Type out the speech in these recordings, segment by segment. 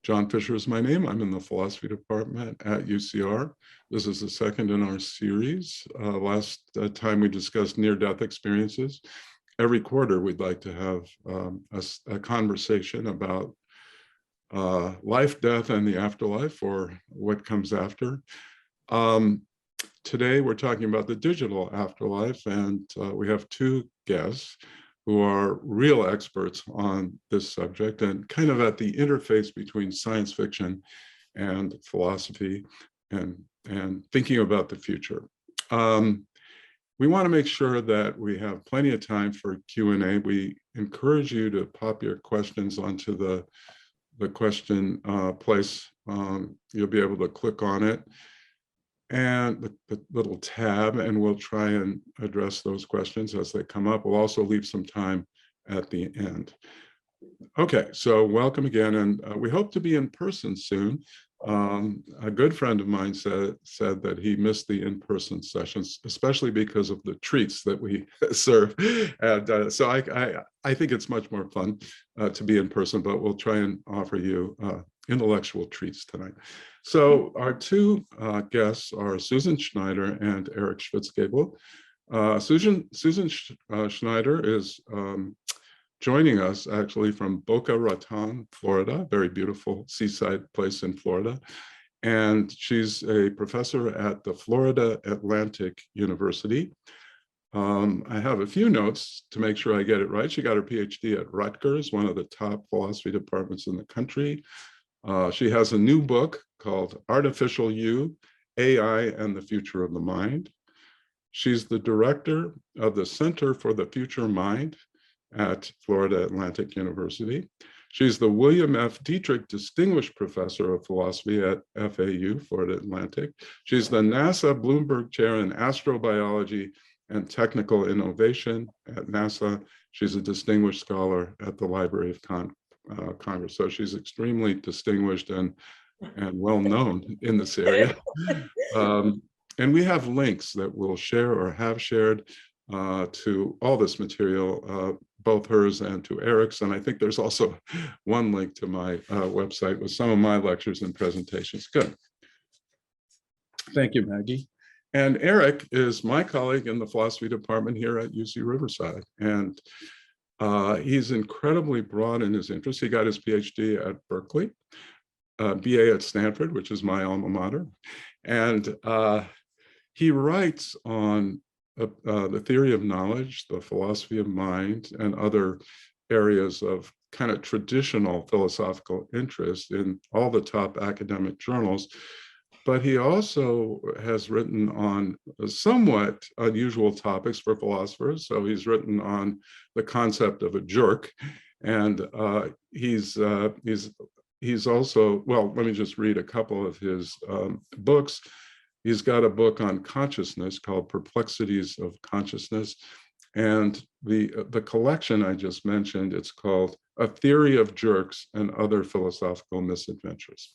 John Fisher is my name. I'm in the philosophy department at UCR. This is the second in our series. Last time we discussed near-death experiences. Every quarter, we'd like to have a conversation about life, death, and the afterlife, or what comes after. Today, we're talking about the digital afterlife, and we have two guests who are real experts on this subject and kind of at the interface between science fiction and philosophy and thinking about the future. We want to make sure that we have plenty of time for Q&A. We encourage you to pop your questions onto the question place. You'll be able to click on it and the little tab, and we'll try and address those questions as they come up. We'll also leave some time at the end. Okay, so welcome again, and we hope to be in person soon. A good friend of mine said that he missed the in-person sessions, especially because of the treats that we serve. And so I think it's much more fun to be in person, but we'll try and offer you intellectual treats tonight. So our two guests are Susan Schneider and Eric Schwitzgable. Susan Schneider is joining us actually from Boca Raton, Florida, very beautiful seaside place in Florida. And she's a professor at the Florida Atlantic University. I have a few notes to make sure I get it right. She got her PhD at Rutgers, one of the top philosophy departments in the country. She has a new book called Artificial You, AI and the Future of the Mind. She's the director of the Center for the Future Mind at Florida Atlantic University. She's the William F. Dietrich Distinguished Professor of Philosophy at FAU, Florida Atlantic. She's the NASA Bloomberg Chair in Astrobiology and Technical Innovation at NASA. She's a distinguished scholar at the Library of Congress. So she's extremely distinguished and well known in this area. And we have links that we'll share or have shared to all this material, both hers and to Eric's. And I think there's also one link to my website with some of my lectures and presentations. Good. Thank you, Maggie. And Eric is my colleague in the philosophy department here at UC Riverside. And he's incredibly broad in his interests. He got his PhD at Berkeley, BA at Stanford, which is my alma mater. And he writes on the theory of knowledge, the philosophy of mind, and other areas of kind of traditional philosophical interest in all the top academic journals. But he also has written on somewhat unusual topics for philosophers. So he's written on the concept of a jerk. And he's also, well, let me just read a couple of his books. He's got a book on consciousness called Perplexities of Consciousness. And the collection I just mentioned, it's called A Theory of Jerks and Other Philosophical Misadventures.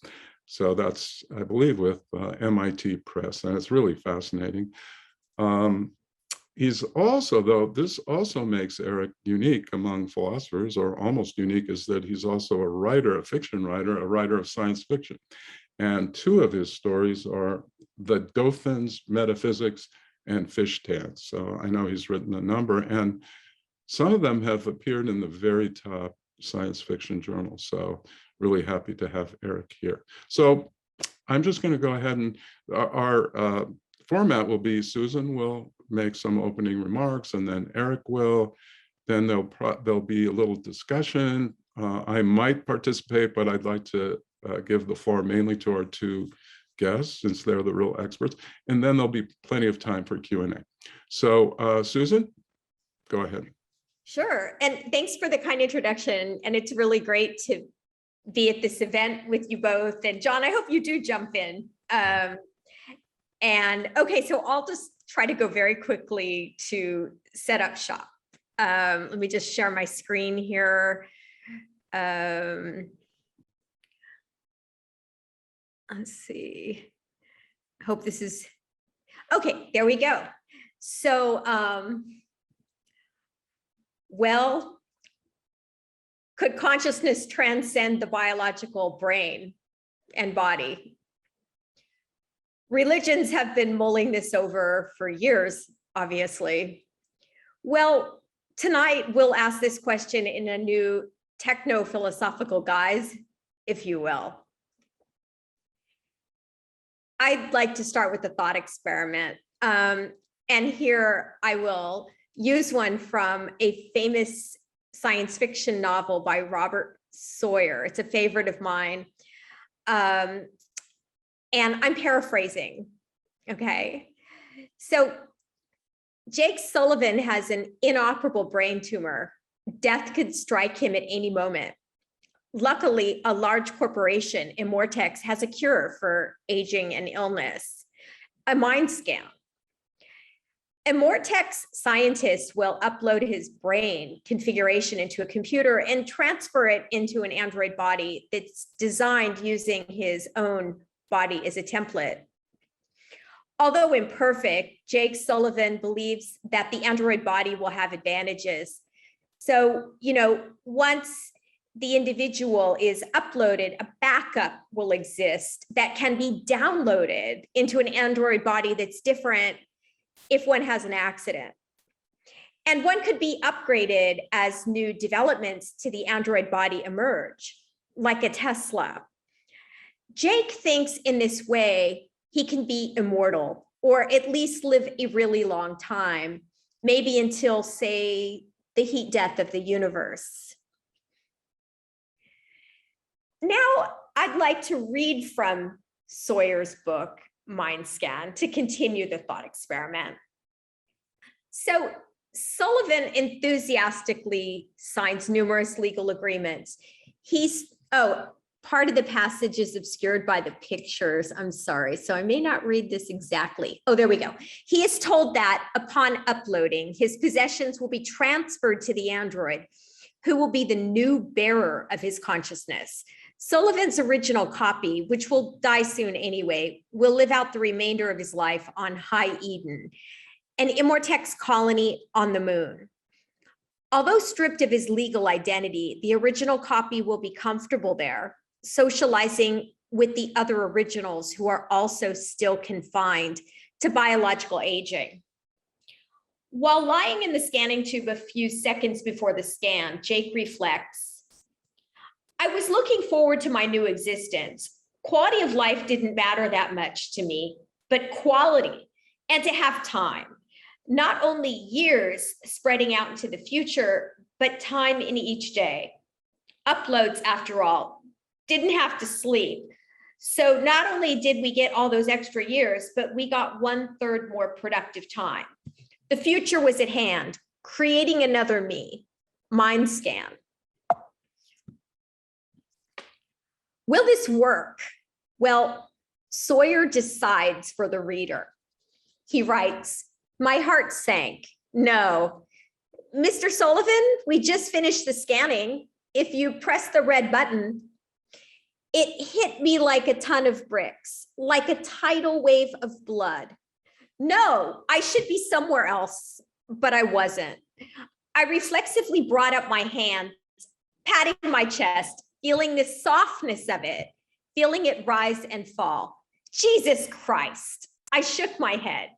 So that's, I believe, with MIT Press, and it's really fascinating. He's also, though, this also makes Eric unique among philosophers, or almost unique, is that he's also a writer, a fiction writer, a writer of science fiction. And two of his stories are The Dauphin's Metaphysics and Fish Dance. So I know he's written a number, and some of them have appeared in the very top science fiction journals. So really happy to have Eric here. So I'm just going to go ahead, and our format will be Susan will make some opening remarks, and then Eric will. Then there'll be a little discussion. I might participate, but I'd like to give the floor mainly to our two guests, since they're the real experts, and then there'll be plenty of time for Q&A. So Susan, go ahead. Sure, and thanks for the kind introduction, and it's really great to be at this event with you both. And John, I hope you do jump in. And okay, so I'll just try to go very quickly to set up shop. Let me just share my screen here. Let's see. I hope this is, okay, there we go. So, well, Could consciousness transcend the biological brain and body? Religions have been mulling this over for years, obviously. Well, tonight we'll ask this question in a new techno-philosophical guise, if you will. I'd like to start with a thought experiment. And here I will use one from a famous science fiction novel by Robert Sawyer. It's a favorite of mine. And I'm paraphrasing, okay? So Jake Sullivan has an inoperable brain tumor. Death could strike him at any moment. Luckily, a large corporation, Immortex, has a cure for aging and illness, a mind scan. Immortex scientists will upload his brain configuration into a computer and transfer it into an android body that's designed using his own body as a template. Although imperfect, Jake Sullivan believes that the android body will have advantages. So, once the individual is uploaded, a backup will exist that can be downloaded into an android body that's different if one has an accident. And one could be upgraded as new developments to the android body emerge, like a Tesla. Jake thinks in this way he can be immortal, or at least live a really long time, maybe until, say, the heat death of the universe. Now, I'd like to read from Sawyer's book, Mind Scan, to continue the thought experiment. So Sullivan enthusiastically signs numerous legal agreements. Part of the passage is obscured by the pictures. I'm sorry, so I may not read this exactly. Oh, there we go. He is told that upon uploading, his possessions will be transferred to the android, who will be the new bearer of his consciousness. Sullivan's original copy, which will die soon anyway, will live out the remainder of his life on High Eden, an Immortex colony on the moon. Although stripped of his legal identity, the original copy will be comfortable there, socializing with the other originals who are also still confined to biological aging. While lying in the scanning tube a few seconds before the scan, Jake reflects, I was looking forward to my new existence. Quality of life didn't matter that much to me, but quality, and to have time. Not only years spreading out into the future, but time in each day. Uploads, after all, didn't have to sleep. So not only did we get all those extra years, but we got 1/3 more productive time. The future was at hand, creating another me, Mind Scan. Will this work? Well, Sawyer decides for the reader. He writes, my heart sank. No. Mr. Sullivan, we just finished the scanning. If you press the red button, it hit me like a ton of bricks, like a tidal wave of blood. No, I should be somewhere else, but I wasn't. I reflexively brought up my hand, patting my chest, feeling the softness of it, feeling it rise and fall. Jesus Christ, I shook my head.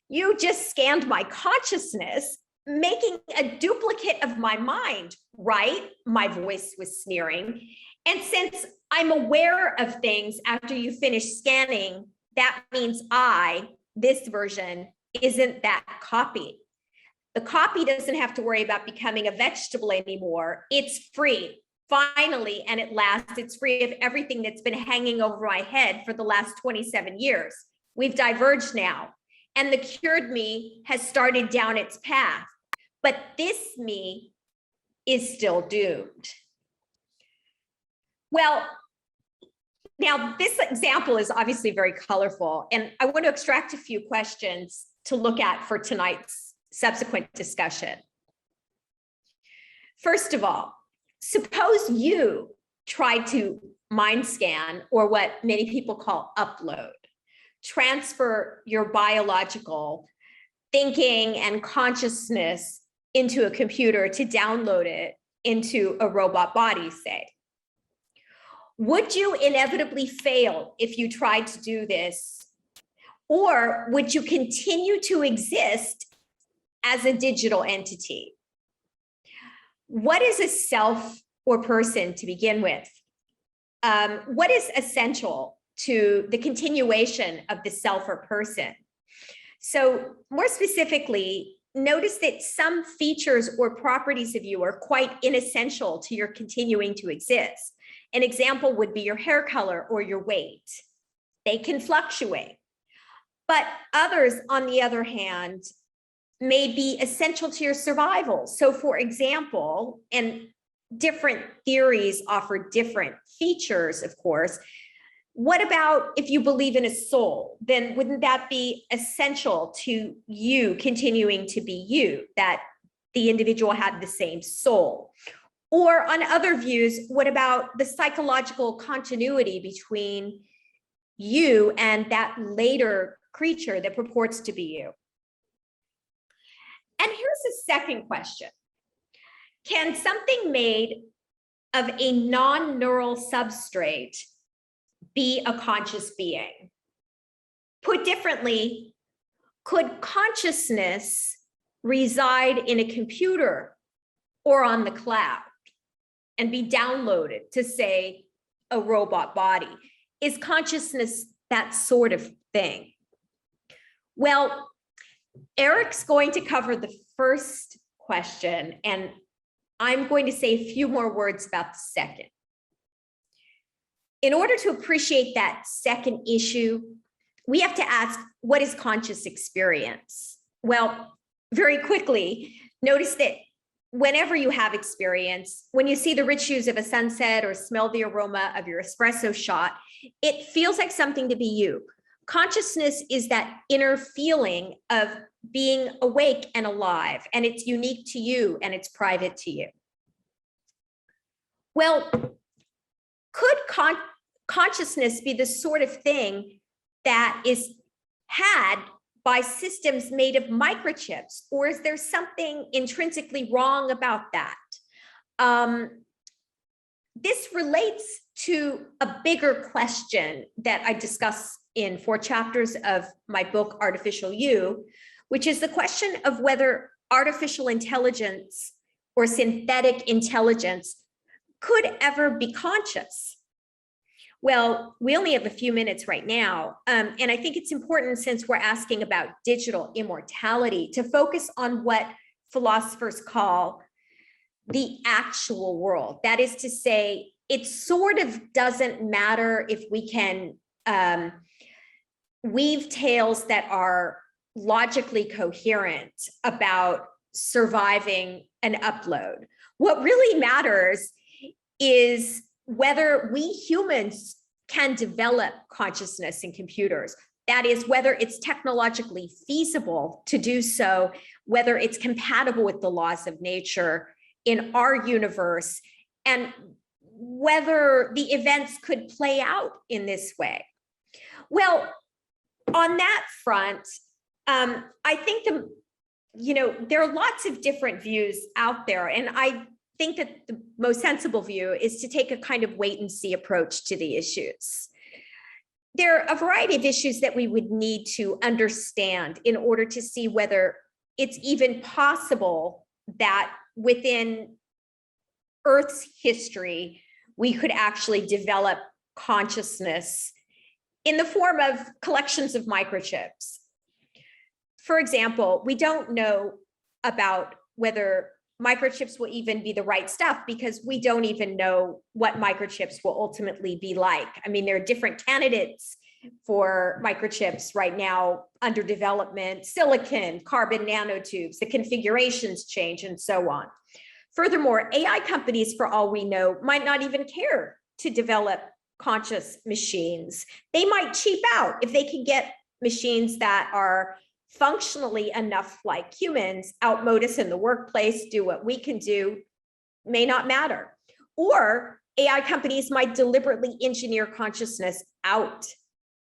You just scanned my consciousness, making a duplicate of my mind, right? My voice was sneering. And since I'm aware of things after you finish scanning, that means this version, isn't that copy. The copy doesn't have to worry about becoming a vegetable anymore. It's free. Finally, and at last, it's free of everything that's been hanging over my head for the last 27 years. We've diverged now, and the cured me has started down its path. But this me is still doomed. Well, now this example is obviously very colorful, and I want to extract a few questions to look at for tonight's subsequent discussion. First of all, suppose you tried to mind scan, or what many people call upload, transfer your biological thinking and consciousness into a computer to download it into a robot body, say? Would you inevitably fail if you tried to do this? Or would you continue to exist as a digital entity? What is a self or person to begin with? What is essential to the continuation of the self or person? So more specifically, notice that some features or properties of you are quite inessential to your continuing to exist. An example would be your hair color or your weight. They can fluctuate. But others, on the other hand, may be essential to your survival. So for example, and different theories offer different features, of course. What about if you believe in a soul? Then wouldn't that be essential to you continuing to be you, that the individual had the same soul? Or on other views, what about the psychological continuity between you and that later creature that purports to be you? And here's the second question. Can something made of a non-neural substrate be a conscious being? Put differently, could consciousness reside in a computer or on the cloud and be downloaded to, say, a robot body? Is consciousness that sort of thing? Well, Eric's going to cover the first question, and I'm going to say a few more words about the second. In order to appreciate that second issue, we have to ask, what is conscious experience? Well, very quickly, notice that whenever you have experience, when you see the rich hues of a sunset or smell the aroma of your espresso shot, it feels like something to be you. Consciousness is that inner feeling of being awake and alive, and it's unique to you and it's private to you. Well, could consciousness be the sort of thing that is had by systems made of microchips, or is there something intrinsically wrong about that? This relates to a bigger question that I discuss in 4 chapters of my book, Artificial You, which is the question of whether artificial intelligence or synthetic intelligence could ever be conscious. Well, we only have a few minutes right now, and I think it's important, since we're asking about digital immortality, to focus on what philosophers call the actual world. That is to say, it sort of doesn't matter if we can weave tales that are logically coherent about surviving an upload. What really matters is whether we humans can develop consciousness in computers. That is, whether it's technologically feasible to do so, whether it's compatible with the laws of nature in our universe, and whether the events could play out in this way. Well, on that front, I think there are lots of different views out there, and I think that the most sensible view is to take a kind of wait and see approach to the issues. There are a variety of issues that we would need to understand in order to see whether it's even possible that within Earth's history, we could actually develop consciousness in the form of collections of microchips. For example, we don't know about whether microchips will even be the right stuff, because we don't even know what microchips will ultimately be like. I mean, there are different candidates for microchips right now under development: silicon, carbon nanotubes, the configurations change, and so on. Furthermore, AI companies, for all we know, might not even care to develop conscious machines. They might cheap out if they can get machines that are functionally enough like humans, outmode us in the workplace, do what we can do, may not matter. Or AI companies might deliberately engineer consciousness out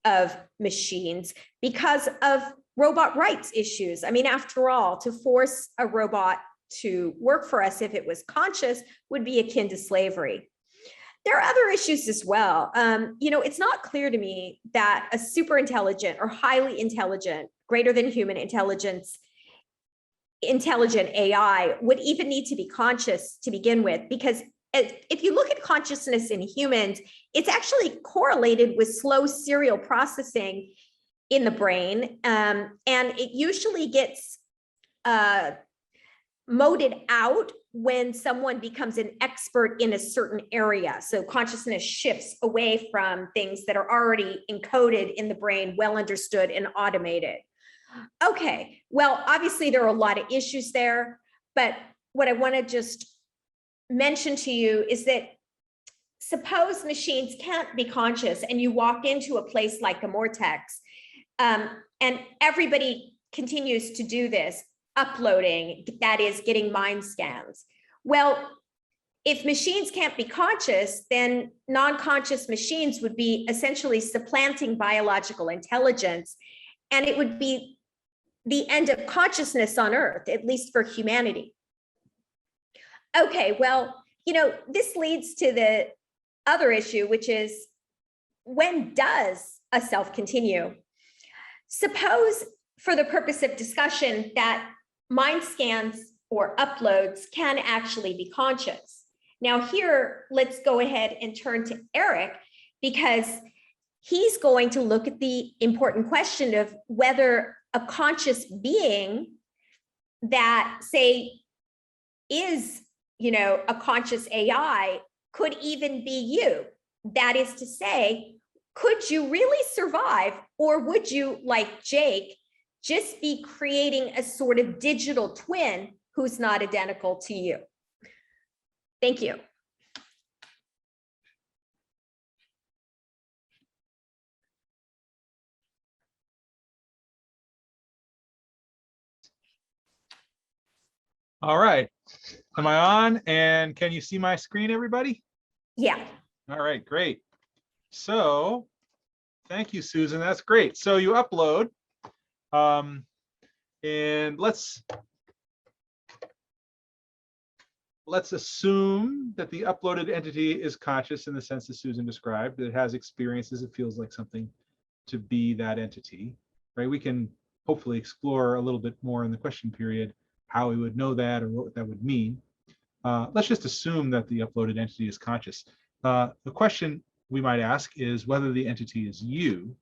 of machines because of robot rights issues. I mean, after all, to force a robot to work for us if it was conscious would be akin to slavery. There are other issues as well. It's not clear to me that a super intelligent or highly intelligent, greater than human intelligence, intelligent AI would even need to be conscious to begin with, because if you look at consciousness in humans, it's actually correlated with slow serial processing in the brain. And it usually gets moded out when someone becomes an expert in a certain area. So consciousness shifts away from things that are already encoded in the brain, well understood and automated. Okay, well, obviously there are a lot of issues there, but what I want to just mention to you is that suppose machines can't be conscious and you walk into a place like a Mortex, and everybody continues to do this, uploading, that is getting mind scans. Well, if machines can't be conscious, then non-conscious machines would be essentially supplanting biological intelligence, and it would be the end of consciousness on Earth, at least for humanity. Okay, well, this leads to the other issue, which is, when does a self continue? Suppose, for the purpose of discussion, that mind scans or uploads can actually be conscious. Now here, let's go ahead and turn to Eric, because he's going to look at the important question of whether a conscious being that, say, is, a conscious AI could even be you. That is to say, could you really survive, or would you, like Jake, just be creating a sort of digital twin who's not identical to you? Thank you. All right. Am I on? And can you see my screen, everybody? Yeah. All right, great. So thank you, Susan. That's great. So you upload. And let's assume that the uploaded entity is conscious in the sense that Susan described. It has experiences. It feels like something to be that entity, right? We can hopefully explore a little bit more in the question period how we would know that or what that would mean. Let's just assume that the uploaded entity is conscious. The question we might ask is whether the entity is you.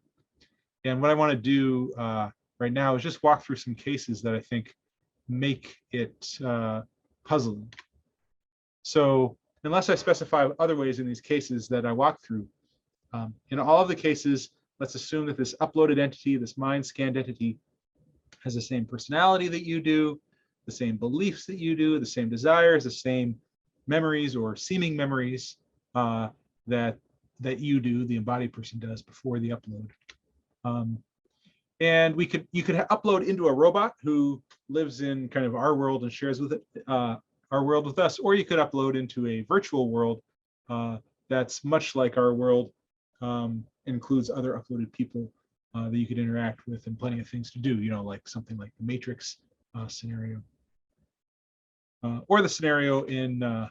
And what I want to do right now is just walk through some cases that I think make it puzzling. So unless I specify other ways in these cases that I walk through, in all of the cases, let's assume that this uploaded entity, this mind scanned entity, has the same personality that you do, the same beliefs that you do, the same desires, the same memories or seeming memories that you do, the embodied person does before the upload. And you could upload into a robot who lives in kind of our world and shares with it our world with us, or you could upload into a virtual world that's much like our world, includes other uploaded people that you could interact with and plenty of things to do, like something like the Matrix scenario. Or the scenario in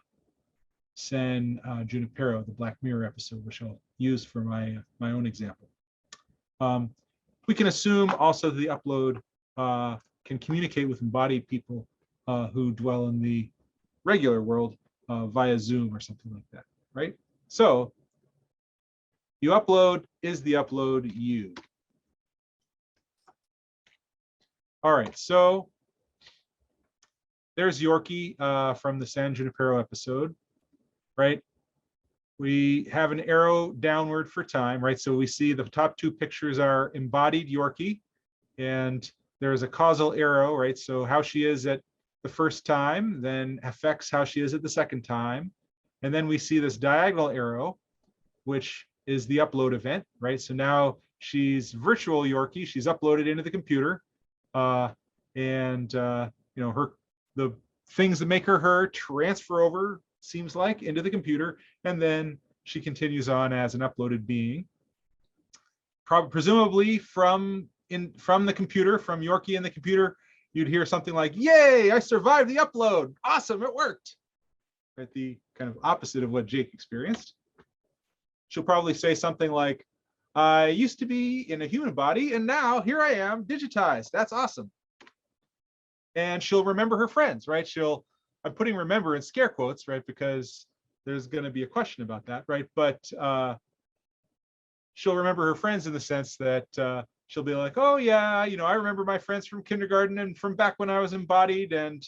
San Junipero, the Black Mirror episode, which I'll use for my own example. We can assume also the upload can communicate with embodied people who dwell in the regular world via Zoom or something like that, right? So you upload, is the upload you? All right, so there's Yorkie from the San Junipero episode, right? We have an arrow downward for time, right? So we see the top two pictures are embodied Yorkie, and there's a causal arrow, right? So how she is at the first time then affects how she is at the second time. And then we see this diagonal arrow, which is the upload event, right? So now she's virtual Yorkie, she's uploaded into the computer, the things that make her transfer over, seems like, into the computer, and then she continues on as an uploaded being, presumably from the computer, from Yorkie in the computer, you'd hear something like, "Yay, I survived the upload. Awesome, it worked." Right, the kind of opposite of what Jake experienced. She'll probably say something like, "I used to be in a human body, and now here I am, digitized. That's awesome." And she'll remember her friends, right? I'm putting remember in scare quotes, right? Because there's going to be a question about that, right? But she'll remember her friends in the sense that she'll be like, "Oh yeah, I remember my friends from kindergarten and from back when I was embodied." And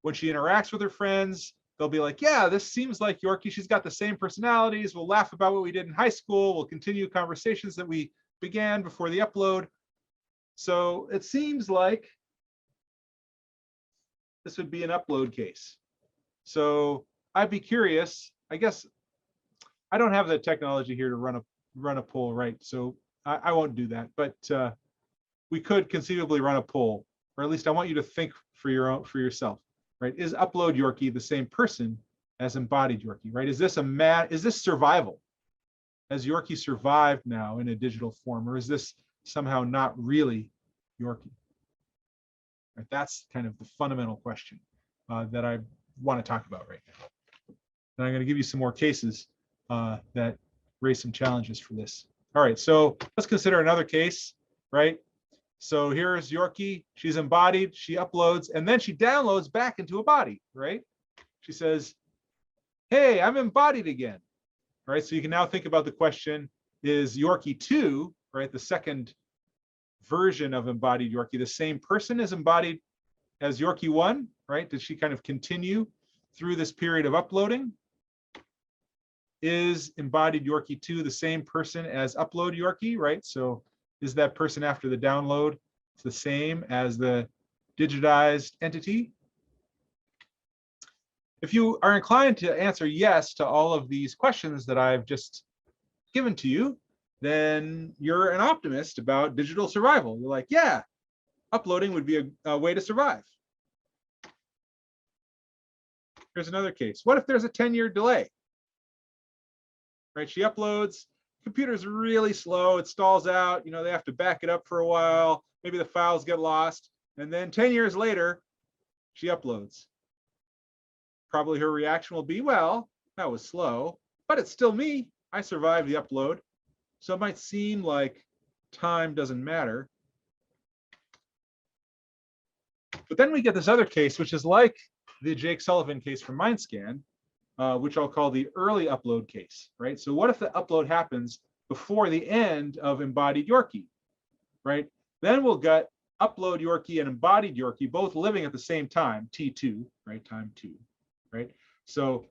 when she interacts with her friends, they'll be like, "Yeah, this seems like Yorkie. She's got the same personalities. We'll laugh about what we did in high school. We'll continue conversations that we began before the upload." So it seems like this would be an upload case. So I'd be curious. I guess I don't have the technology here to run a poll, right? So I won't do that. But we could conceivably run a poll, or at least I want you to think for yourself, right? Is upload Yorkie the same person as embodied Yorkie, right? Is this survival? Has Yorkie survived now in a digital form, or is this somehow not really Yorkie? Right, that's kind of the fundamental question that I want to talk about right now. And I'm going to give you some more cases that raise some challenges for this. All right, so let's consider another case, right? So here's Yorkie. She's embodied, she uploads, and then she downloads back into a body, right? She says, "Hey, I'm embodied again." All right, so you can now think about the question, is Yorkie 2, right, the second version of embodied Yorkie, the same person as embodied as Yorkie 1, right? Did she kind of continue through this period of uploading? Is embodied Yorkie 2 the same person as upload Yorkie, right? So is that person after the download the same as the digitized entity? If you are inclined to answer yes to all of these questions that I've just given to you, then you're an optimist about digital survival. You're like, yeah, uploading would be a way to survive. Here's another case. What if there's a 10-year delay? Right, she uploads, computer's really slow, it stalls out, they have to back it up for a while, maybe the files get lost, and then 10 years later, she uploads. Probably her reaction will be, well, that was slow, but it's still me. I survived the upload. So it might seem like time doesn't matter. But then we get this other case, which is like the Jake Sullivan case from MindScan, which I'll call the early upload case, right? So what if the upload happens before the end of embodied Yorkie, right? Then we'll get upload Yorkie and embodied Yorkie both living at the same time, T2, right? Time 2, right? So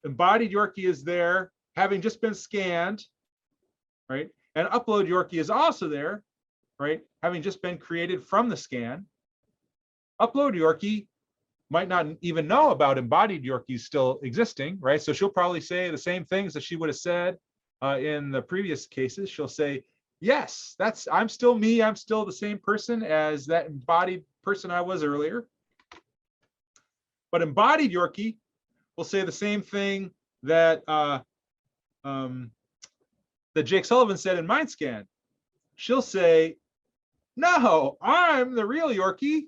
embodied Yorkie is there, having just been scanned, right? And upload Yorkie is also there, right? Having just been created from the scan. Upload Yorkie might not even know about embodied Yorkie still existing, right? So she'll probably say the same things that she would have said in the previous cases. She'll say, yes, I'm still me. I'm still the same person as that embodied person I was earlier. But embodied Yorkie will say the same thing that that Jake Sullivan said in MindScan. She'll say, no, I'm the real Yorkie.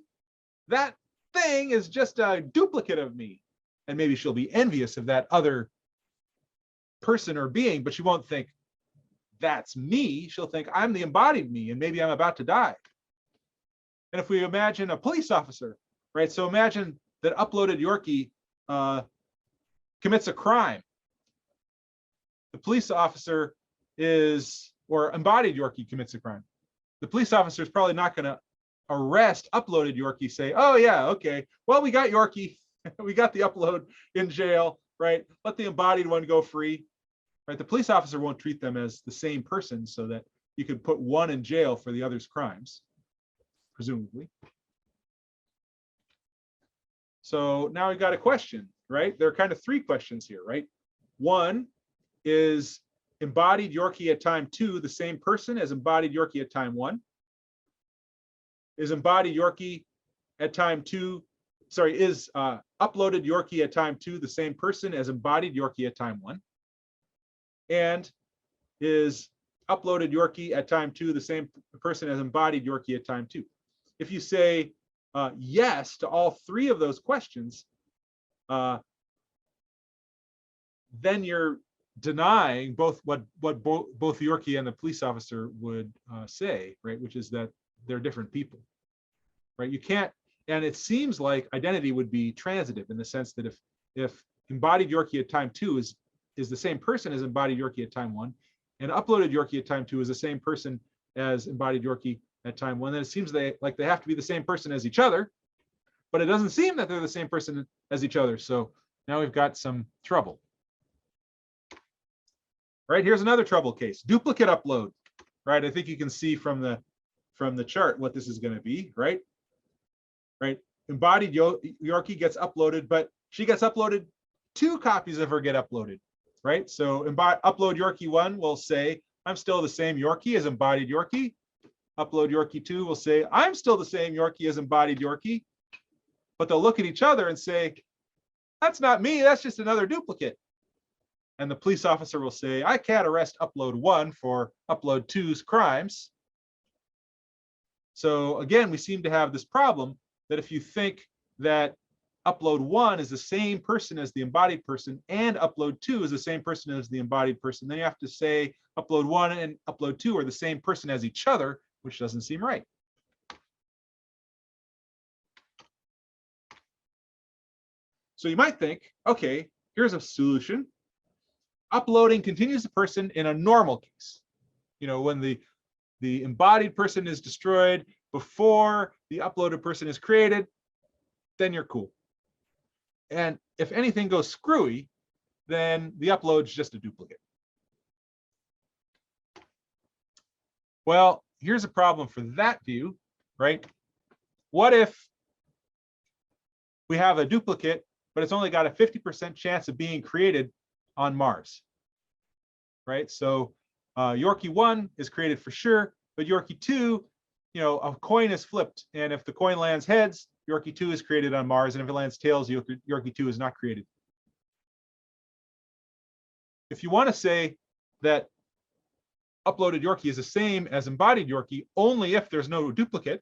That thing is just a duplicate of me. And maybe she'll be envious of that other person or being, but she won't think that's me. She'll think I'm the embodied me, and maybe I'm about to die. And if we imagine a police officer, right? So imagine that uploaded Yorkie commits a crime. The police officer or embodied Yorkie commits a crime. The police officer is probably not going to arrest uploaded Yorkie, say, oh yeah, okay, well, we got Yorkie, we got the upload in jail, right? Let the embodied one go free, right? The police officer won't treat them as the same person so that you could put one in jail for the other's crimes, presumably. So now we got a question, right? There are kind of three questions here, right? One is embodied Yorkie at time 2 the same person as embodied Yorkie at time 1? Is embodied Yorkie at time 2, is uploaded Yorkie at time 2 the same person as embodied Yorkie at time 1? And is uploaded Yorkie at time 2 the same person as embodied Yorkie at time 2? if you say yes to all three of those questions, then you're denying both what both Yorkie and the police officer would say, right? Which is that they're different people, right? You can't, and it seems like identity would be transitive in the sense that if embodied Yorkie at time 2 is the same person as embodied Yorkie at time 1, and uploaded Yorkie at time 2 is the same person as embodied Yorkie at time 1, then it seems like they have to be the same person as each other, but it doesn't seem that they're the same person as each other. So now we've got some trouble. Right, here's another trouble case. Duplicate upload. Right, I think you can see from the chart what this is going to be, right? Right, embodied Yorkie gets uploaded, but she gets uploaded, 2 copies of her get uploaded, right? So upload Yorkie 1 will say, I'm still the same Yorkie as embodied Yorkie. Upload Yorkie 2 will say, I'm still the same Yorkie as embodied Yorkie. But they'll look at each other and say, that's not me, that's just another duplicate. And the police officer will say, I can't arrest upload 1 for upload 2's crimes. So again, we seem to have this problem that if you think that upload 1 is the same person as the embodied person and upload 2 is the same person as the embodied person, then you have to say upload 1 and upload 2 are the same person as each other, which doesn't seem right. So you might think, okay, here's a solution. Uploading continues the person in a normal case. You know, when the embodied person is destroyed before the uploaded person is created, then you're cool. And if anything goes screwy, then the upload's just a duplicate. Well, here's a problem for that view, right? What if we have a duplicate, but it's only got a 50% chance of being created on Mars, right? So Yorkie 1 is created for sure, but Yorkie 2, you know, a coin is flipped, and if the coin lands heads, Yorkie 2 is created on Mars, and if it lands tails, Yorkie 2 is not created. If you want to say that uploaded Yorkie is the same as embodied Yorkie only if there's no duplicate,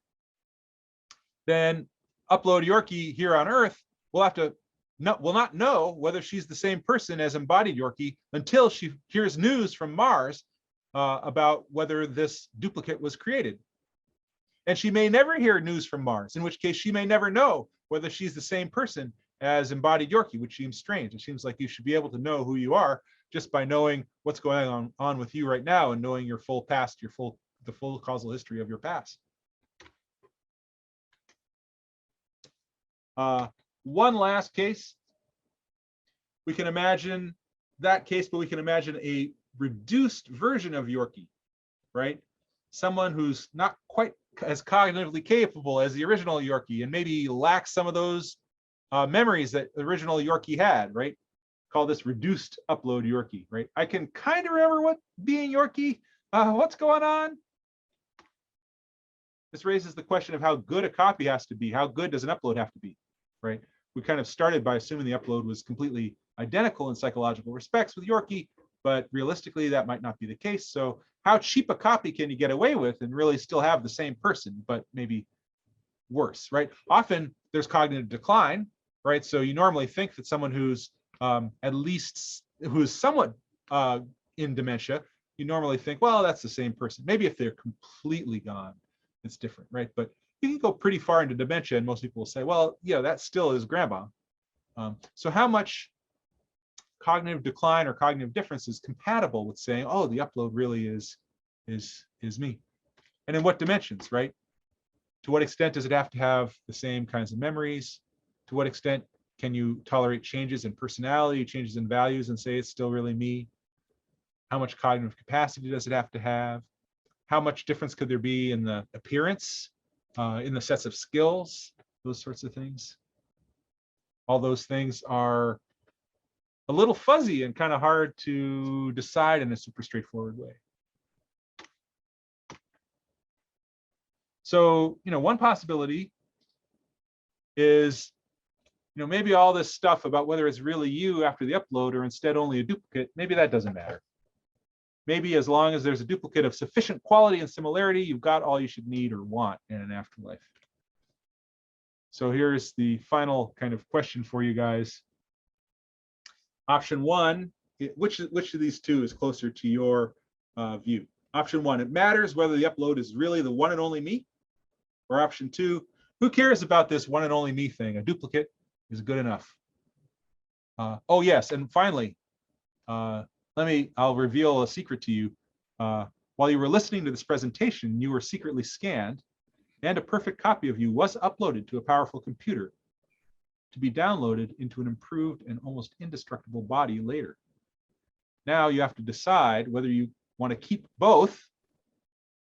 then upload Yorkie here on Earth will not know whether she's the same person as embodied Yorkie until she hears news from Mars about whether this duplicate was created. And she may never hear news from Mars, in which case she may never know whether she's the same person as embodied Yorkie, which seems strange. It seems like you should be able to know who you are just by knowing what's going on with you right now and knowing your full past, the full causal history of your past. One last case. We can imagine that case, but we can imagine a reduced version of Yorkie, right? Someone who's not quite as cognitively capable as the original Yorkie and maybe lacks some of those memories that the original Yorkie had, right? Call this reduced upload Yorkie, right? I can kind of remember what being Yorkie, what's going on? This raises the question of how good a copy has to be. How good does an upload have to be, right? We kind of started by assuming the upload was completely identical in psychological respects with Yorkie, but realistically that might not be the case. So how cheap a copy can you get away with and really still have the same person, but maybe worse, right? Often there's cognitive decline, right? So you normally think that someone who's who's somewhat in dementia, you normally think, well, that's the same person. Maybe if they're completely gone, it's different, right? But you can go pretty far into dementia and most people will say, well, yeah, that still is grandma. So how much cognitive decline or cognitive difference is compatible with saying, oh, the upload really is me? And in what dimensions, right? To what extent does it have to have the same kinds of memories? To what extent can you tolerate changes in personality, changes in values, and say it's still really me? How much cognitive capacity does it have to have? How much difference could there be in the appearance, in the sets of skills, those sorts of things? All those things are a little fuzzy and kind of hard to decide in a super straightforward way. So, one possibility is, maybe all this stuff about whether it's really you after the upload or instead only a duplicate, maybe that doesn't matter. Maybe as long as there's a duplicate of sufficient quality and similarity, you've got all you should need or want in an afterlife. So here's the final kind of question for you guys. Option one, which of these two is closer to your view? Option one, it matters whether the upload is really the one and only me. Or option two, who cares about this one and only me thing? A duplicate is good enough. Oh yes, and finally, I'll reveal a secret to you. While you were listening to this presentation, you were secretly scanned, and a perfect copy of you was uploaded to a powerful computer to be downloaded into an improved and almost indestructible body later. Now you have to decide whether you want to keep both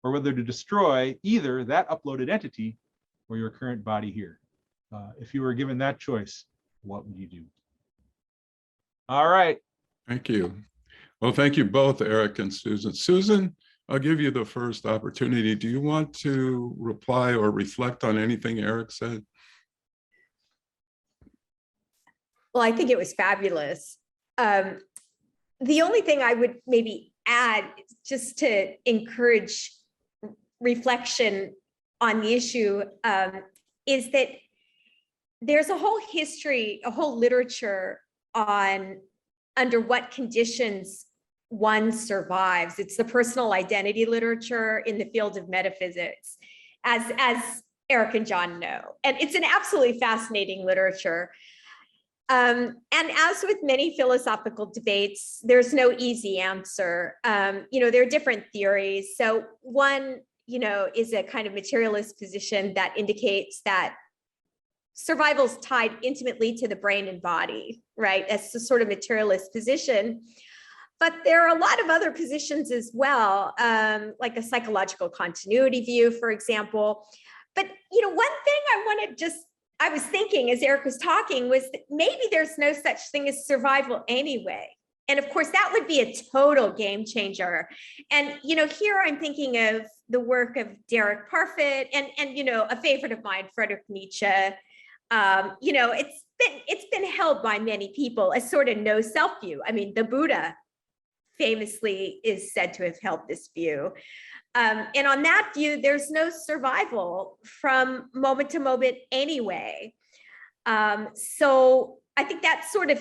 or whether to destroy either that uploaded entity or your current body here. If you were given that choice, what would you do? All right. Thank you. Well, thank you both, Eric and Susan. Susan, I'll give you the first opportunity. Do you want to reply or reflect on anything Eric said? Well, I think it was fabulous. The only thing I would maybe add, just to encourage reflection on the issue, is that there's a whole history, a whole literature on under what conditions one survives. It's the personal identity literature in the field of metaphysics, as Eric and John know. And it's an absolutely fascinating literature. And as with many philosophical debates, there's no easy answer. There are different theories. So one, is a kind of materialist position that indicates that survival is tied intimately to the brain and body, right? That's the sort of materialist position. But there are a lot of other positions as well, like a psychological continuity view, for example. But, one thing I was thinking as Eric was talking was that maybe there's no such thing as survival anyway. And of course, that would be a total game changer. And, here I'm thinking of the work of Derek Parfit and a favorite of mine, Friedrich Nietzsche. It's been held by many people as sort of no self view. I mean, the Buddha famously is said to have held this view. And on that view, there's no survival from moment to moment anyway. So I think that sort of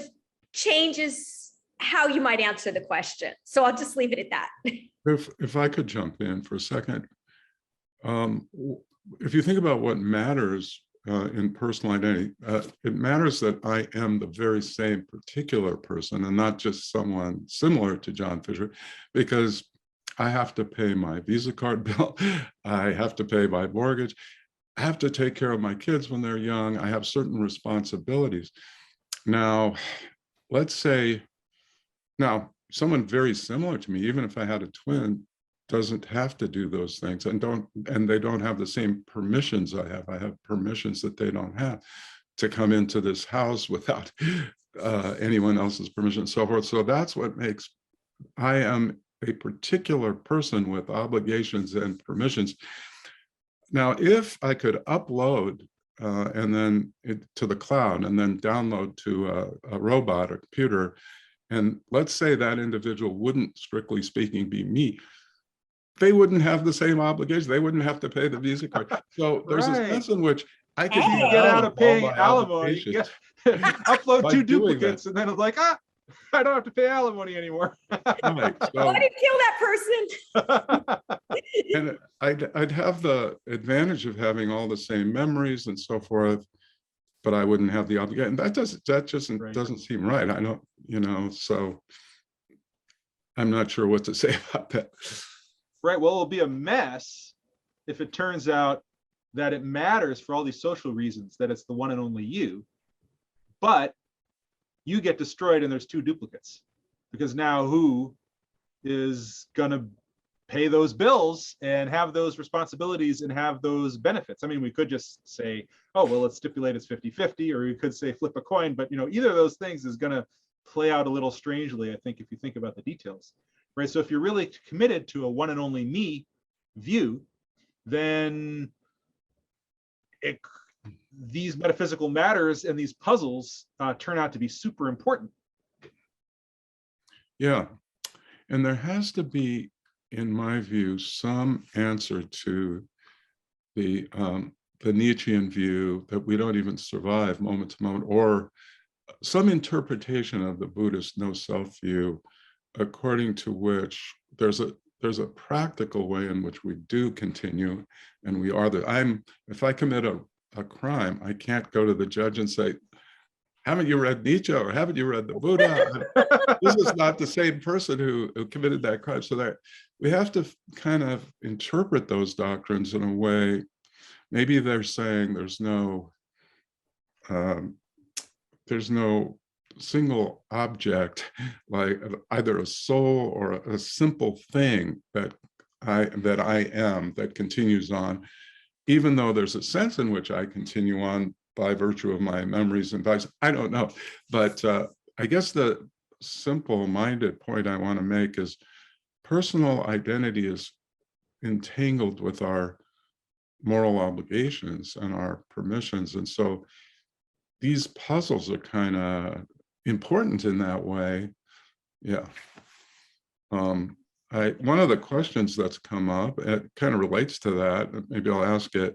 changes how you might answer the question. So I'll just leave it at that. If I could jump in for a second. If you think about what matters in personal identity, it matters that I am the very same particular person and not just someone similar to John Fisher, because I have to pay my Visa card bill, I have to pay my mortgage, I have to take care of my kids when they're young, I have certain responsibilities. Now, let's say, someone very similar to me, even if I had a twin, doesn't have to do those things and they don't have the same permissions I have. I have permissions that they don't have to come into this house without anyone else's permission and so forth. So that's what makes, I am a particular person with obligations and permissions. Now, if I could upload and then to the cloud and then download to a robot, a computer, and let's say that individual wouldn't, strictly speaking, be me, they wouldn't have the same obligation. They wouldn't have to pay the Visa card. So there's a sense in which I can get out of paying alimony, upload two duplicates, and then it's like, I don't have to pay alimony anymore. Right. So, why did you kill that person? And I'd have the advantage of having all the same memories and so forth, but I wouldn't have the obligation. That just doesn't seem right. I don't, so I'm not sure what to say about that. Right. Well, it'll be a mess if it turns out that it matters for all these social reasons that it's the one and only you, but you get destroyed and there's two duplicates, because now who is going to pay those bills and have those responsibilities and have those benefits? I mean, we could just say, oh, well, let's stipulate it's 50-50, or we could say flip a coin, but either of those things is going to play out a little strangely, I think, if you think about the details. Right. So if you're really committed to a one and only me view, then these metaphysical matters and these puzzles turn out to be super important. Yeah. And there has to be, in my view, some answer to the the Nietzschean view that we don't even survive moment to moment, or some interpretation of the Buddhist no self view, according to which there's a practical way in which we do continue, and we are if I commit a crime, I can't go to the judge and say, haven't you read Nietzsche, or haven't you read the Buddha? This is not the same person who committed that crime. So that we have to kind of interpret those doctrines in a way. Maybe they're saying there's no single object, like either a soul or a simple thing that I am, that continues on, even though there's a sense in which I continue on by virtue of my memories and values. I don't know. But I guess the simple-minded point I want to make is personal identity is entangled with our moral obligations and our permissions. And so these puzzles are kind of important in that way. Yeah. One of the questions that's come up, it kind of relates to that, maybe I'll ask it.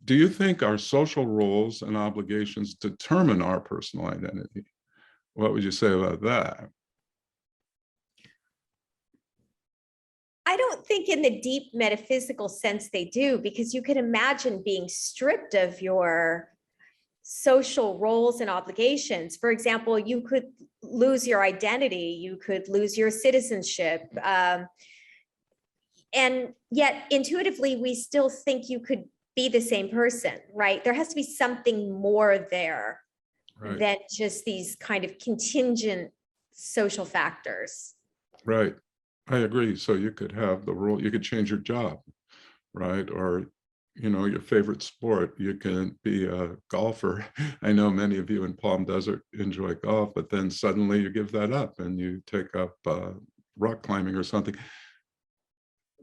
Do you think our social roles and obligations determine our personal identity? What would you say about that? I don't think in the deep metaphysical sense they do, because you could imagine being stripped of your social roles and obligations. For example, you could lose your identity, you could lose your citizenship. And yet intuitively, we still think you could be the same person, right? There has to be something more there than just these kind of contingent social factors. Right. I agree. So you could have the role, you could change your job, right? Or, you know, your favorite sport. You can be a golfer. I know many of you in Palm Desert enjoy golf, but then suddenly you give that up and you take up rock climbing or something.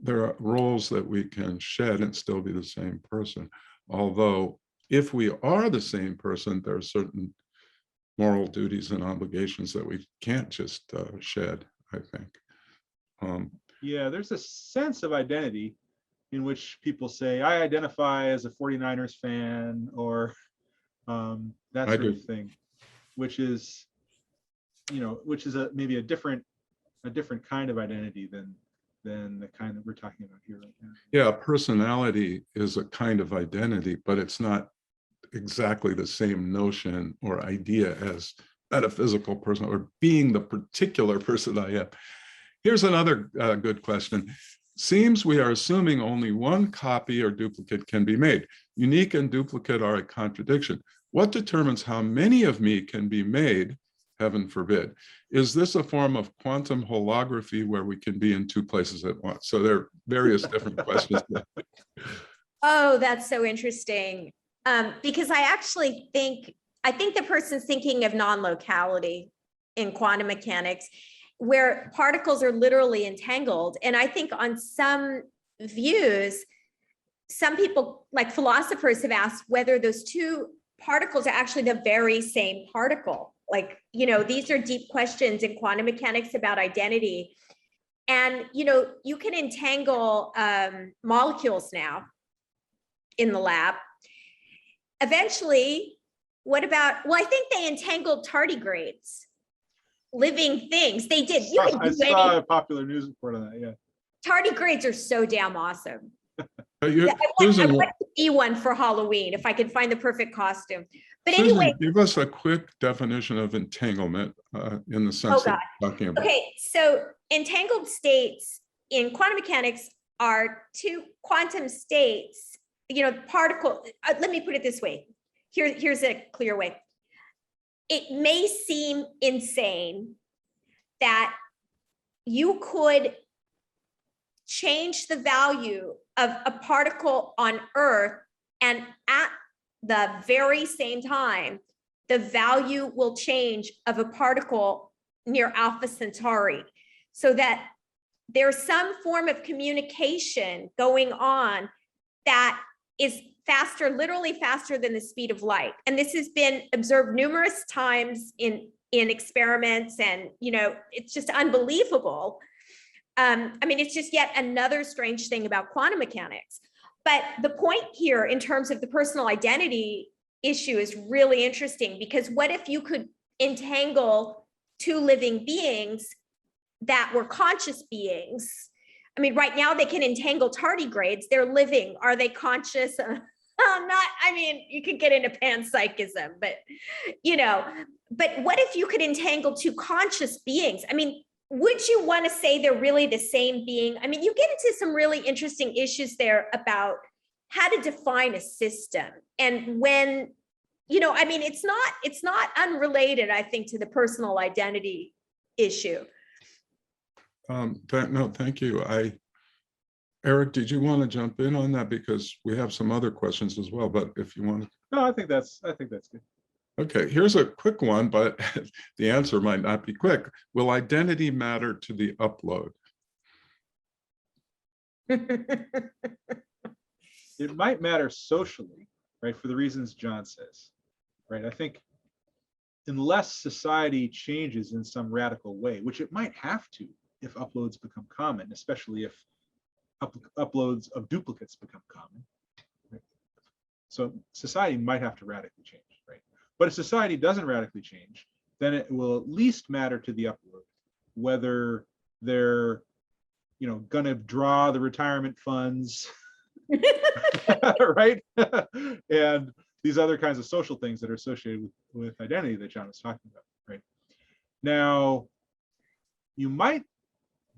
There are roles that we can shed and still be the same person. Although if we are the same person, there are certain moral duties and obligations that we can't just shed, I think. Yeah, there's a sense of identity in which people say, I identify as a 49ers fan, or that sort of thing, which is, you know, maybe a different kind of identity than the kind that we're talking about here right now. Yeah, personality is a kind of identity, but it's not exactly the same notion or idea as metaphysical person or being the particular person I am. Here's another good question. Seems we are assuming only one copy or duplicate can be made. Unique and duplicate are a contradiction. What determines how many of me can be made? Heaven forbid. Is this a form of quantum holography where we can be in two places at once? So there are various different questions. Oh, that's so interesting. Because I think the person's thinking of non-locality in quantum mechanics, where particles are literally entangled. And I think on some views, some people, like philosophers, have asked whether those two particles are actually the very same particle. Like, you know, these are deep questions in quantum mechanics about identity. And, you know, you can entangle molecules now in the lab. Eventually, what about, well, I think they entangled tardigrades, living things. They did. I saw a popular news report on that, yeah. Tardigrades are so damn awesome. I want to be one for Halloween if I could find the perfect costume. But Susan, anyway, give us a quick definition of entanglement in the sense that we're talking about. Okay, so entangled states in quantum mechanics are two quantum states, you know, particle. Let me put it this way. Here's a clear way. It may seem insane that you could change the value of a particle on Earth, and at the very same time, the value will change of a particle near Alpha Centauri, so that there's some form of communication going on that is faster, literally faster than the speed of light. And this has been observed numerous times in experiments, and, you know, it's just unbelievable. I mean, it's just yet another strange thing about quantum mechanics. But the point here in terms of the personal identity issue is really interesting, because what if you could entangle two living beings that were conscious beings? I mean, right now they can entangle tardigrades. They're living. Are they conscious? Not, I mean, you could get into panpsychism, but, you know, but what if you could entangle two conscious beings? I mean, would you want to say they're really the same being? I mean, you get into some really interesting issues there about how to define a system. And when, you know, I mean, it's not unrelated, I think, to the personal identity issue. No, thank you. Eric, did you want to jump in on that? Because we have some other questions as well, but if you want to. No, I think that's good. Okay, here's a quick one, but the answer might not be quick. Will identity matter to the upload? It might matter socially, right? For the reasons John says, right? I think unless society changes in some radical way, which it might have to if uploads become common, especially if uploads of duplicates become common. Right? So society might have to radically change, right? But if society doesn't radically change, then it will at least matter to the upload whether they're, you know, gonna draw the retirement funds, right? And these other kinds of social things that are associated with identity that John was talking about, right? Now, you might,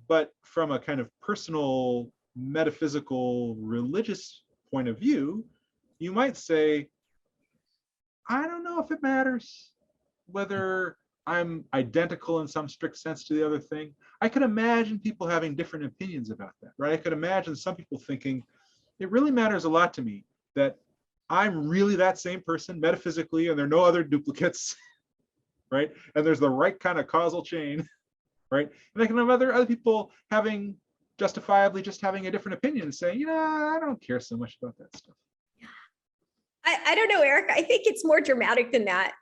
but from a kind of personal, metaphysical, religious point of view, you might say, I don't know if it matters whether I'm identical in some strict sense to the other thing. I could imagine people having different opinions about that, right? I could imagine some people thinking, it really matters a lot to me that I'm really that same person metaphysically, and there are no other duplicates, right? And there's the right kind of causal chain, right? And I can have other people having justifiably just having a different opinion and saying, you know, I don't care so much about that stuff. I don't know, Eric. I think it's more dramatic than that.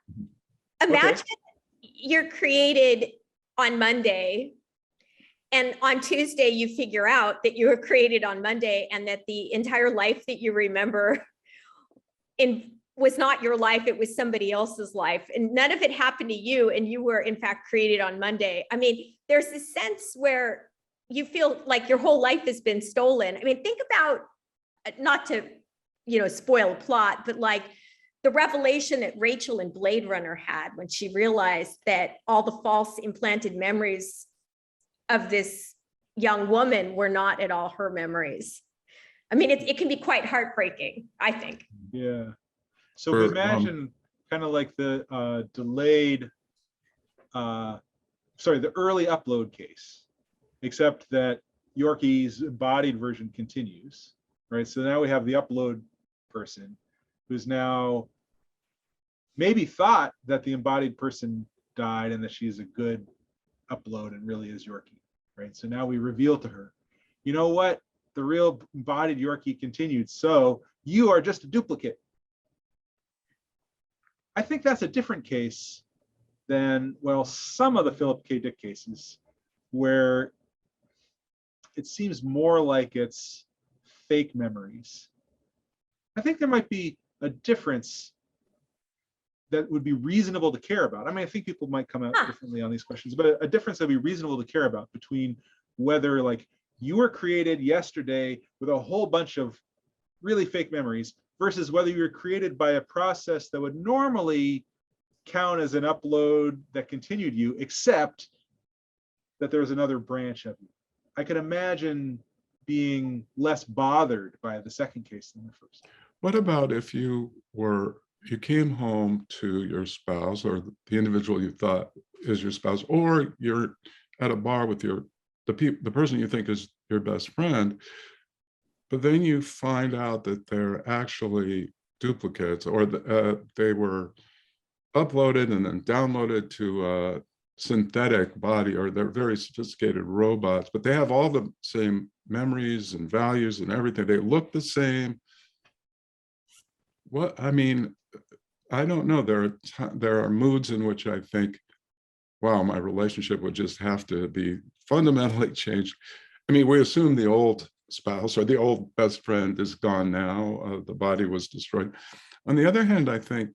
Imagine you're created on Monday, and on Tuesday you figure out that you were created on Monday, and that the entire life that you remember was not your life, it was somebody else's life, and none of it happened to you, and you were in fact created on Monday. I mean, there's this sense where you feel like your whole life has been stolen. I mean, think about, not to, you know, spoil a plot, but like the revelation that Rachel in Blade Runner had when she realized that all the false implanted memories of this young woman were not at all her memories. I mean, it can be quite heartbreaking, I think. Yeah. So imagine kind of like the the early upload case, except that Yorkie's embodied version continues, right? So now we have the upload person who's now maybe thought that the embodied person died and that she's a good upload and really is Yorkie, right? So now we reveal to her, you know what? The real embodied Yorkie continued, so you are just a duplicate. I think that's a different case than, well, some of the Philip K. Dick cases where it seems more like it's fake memories. I think there might be a difference that would be reasonable to care about. I mean, I think people might come out differently on these questions, but a difference that would be reasonable to care about between whether, like, you were created yesterday with a whole bunch of really fake memories versus whether you were created by a process that would normally count as an upload that continued you, except that there was another branch of you. I could imagine being less bothered by the second case than the first. What about if you came home to your spouse or the individual you thought is your spouse, or you're at a bar with the person you think is your best friend, but then you find out that they're actually duplicates, or they were uploaded and then downloaded to a synthetic body, or they're very sophisticated robots, but they have all the same memories and values and everything. They look the same. What, I mean, I don't know. There are moods in which I think, wow, my relationship would just have to be fundamentally changed. I mean, we assume the old spouse or the old best friend is gone now. The body was destroyed. On the other hand, I think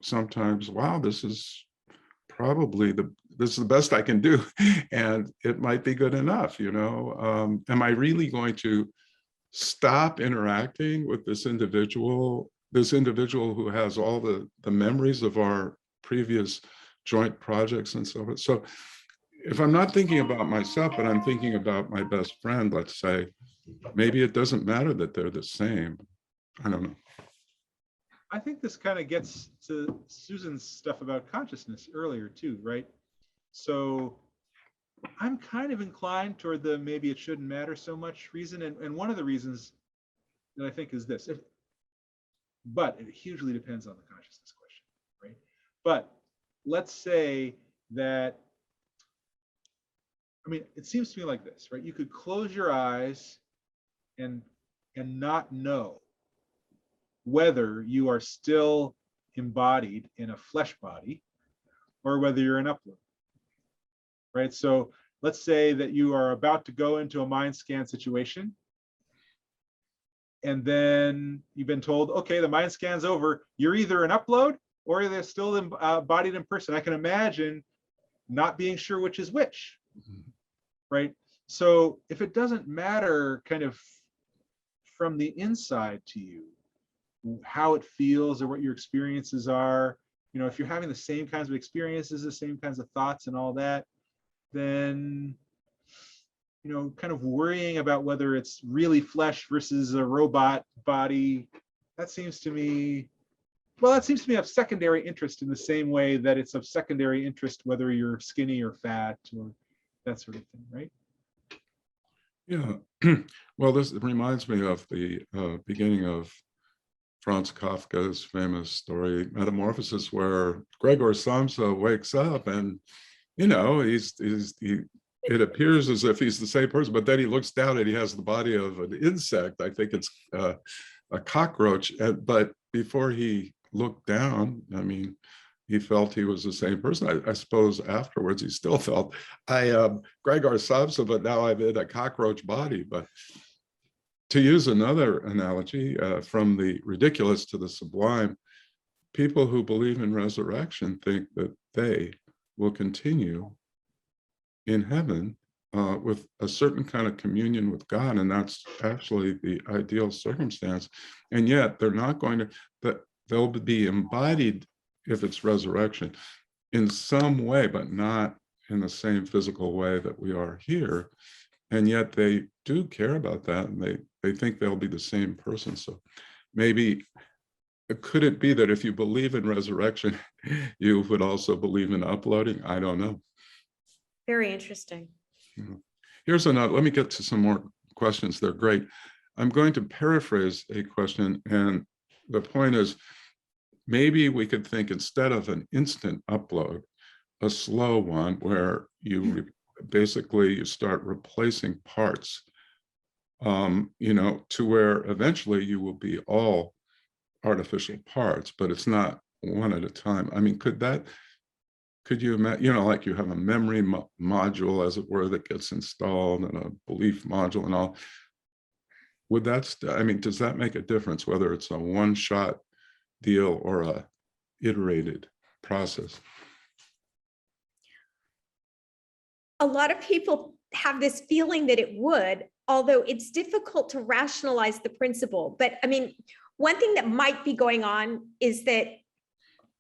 sometimes, wow, this is probably this is the best I can do, and it might be good enough. Am I really going to stop interacting with this individual who has all the memories of our previous joint projects and so on? So if I'm not thinking about myself, but I'm thinking about my best friend, let's say, maybe it doesn't matter that they're the same. I don't know. I think this kind of gets to Susan's stuff about consciousness earlier too, right? So I'm kind of inclined toward the maybe it shouldn't matter so much reason. And one of the reasons that I think is this, but it hugely depends on the consciousness question, right? But let's say that, I mean, it seems to me like this, right? You could close your eyes and not know whether you are still embodied in a flesh body or whether you're an upload, right? So let's say that you are about to go into a mind scan situation, and then you've been told, okay, the mind scan's over. You're either an upload or they're still embodied in person. I can imagine not being sure which is which, right? So if it doesn't matter kind of from the inside to you, how it feels or what your experiences are, if you're having the same kinds of experiences, the same kinds of thoughts and all that, then, kind of worrying about whether it's really flesh versus a robot body, that seems to me of secondary interest in the same way that it's of secondary interest whether you're skinny or fat or that sort of thing, right? Yeah. Well, this reminds me of the beginning of Franz Kafka's famous story, Metamorphosis, where Gregor Samsa wakes up and, it appears as if he's the same person, but then he looks down and he has the body of an insect. I think it's a cockroach. But before he looked down, I mean, he felt he was the same person. I suppose afterwards he still felt, Gregor Samsa, but now I'm in a cockroach body. But to use another analogy, from the ridiculous to the sublime, people who believe in resurrection think that they will continue in heaven with a certain kind of communion with God, and that's actually the ideal circumstance. And yet they're not going to, but they'll be embodied, if it's resurrection, in some way, but not in the same physical way that we are here. And yet they do care about that, and they think they'll be the same person. So maybe, could it be that if you believe in resurrection, you would also believe in uploading? I don't know. Very interesting. Here's another, let me get to some more questions. They're great. I'm going to paraphrase a question, and the point is, maybe we could think, instead of an instant upload, a slow one where you basically you start replacing parts, to where eventually you will be all artificial parts, but it's not one at a time. I mean, could you imagine, like you have a memory module, as it were, that gets installed, and a belief module and all. Would that, I mean, does that make a difference, whether it's a one-shot deal or a iterated process? A lot of people have this feeling that it would, although it's difficult to rationalize the principle. But I mean, one thing that might be going on is that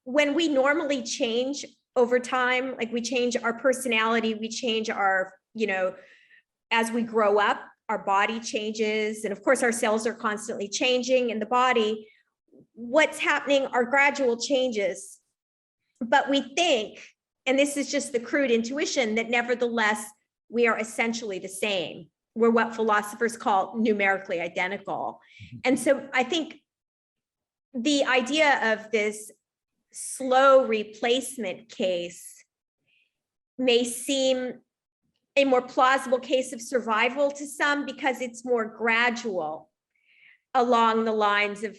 when we normally change over time, like we change our personality, we change our, as we grow up, our body changes. And of course, our cells are constantly changing in the body. What's happening are gradual changes. But we think, and this is just the crude intuition, that nevertheless, we are essentially the same. We're what philosophers call numerically identical. And so I think the idea of this slow replacement case may seem a more plausible case of survival to some, because it's more gradual along the lines of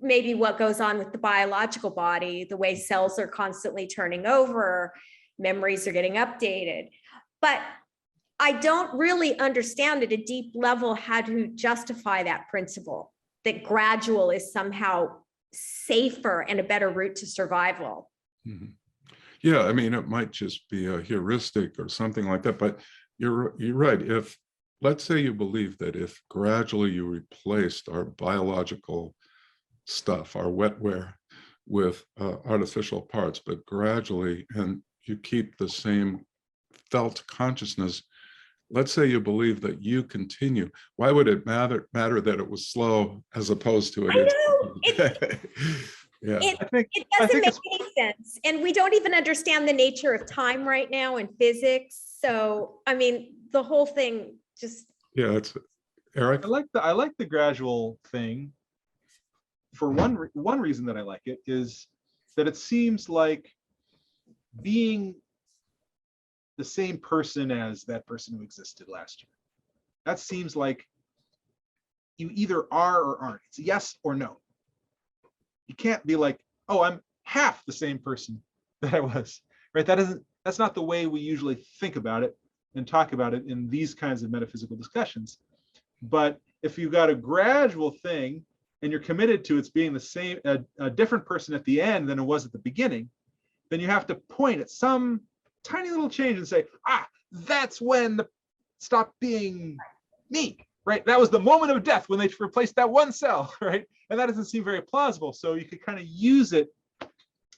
maybe what goes on with the biological body, the way cells are constantly turning over, memories are getting updated. But I don't really understand at a deep level how to justify that principle, that gradual is somehow safer and a better route to survival. Mhm. Yeah, I mean, it might just be a heuristic or something like that, but you're right. If, let's say you believe that if gradually you replaced our biological stuff, our wetware, with artificial parts, but gradually, and you keep the same felt consciousness, let's say you believe that you continue, why would it matter that it was slow as opposed to I know, yeah. I think it doesn't make it's any sense. And we don't even understand the nature of time right now in physics. So, I mean, the whole thing just. Yeah, it's Eric. I like the gradual thing. For one reason that I like it is that it seems like being the same person as that person who existed last year. That seems like you either are or aren't. It's yes or no. You can't be like, oh, I'm half the same person that I was, right? That's not the way we usually think about it and talk about it in these kinds of metaphysical discussions. But if you've got a gradual thing and you're committed to it's being the same, a different person at the end than it was at the beginning, then you have to point at some tiny little change and say, that's when the stopped being me, right? That was the moment of death when they replaced that one cell, right? And that doesn't seem very plausible. So you could kind of use it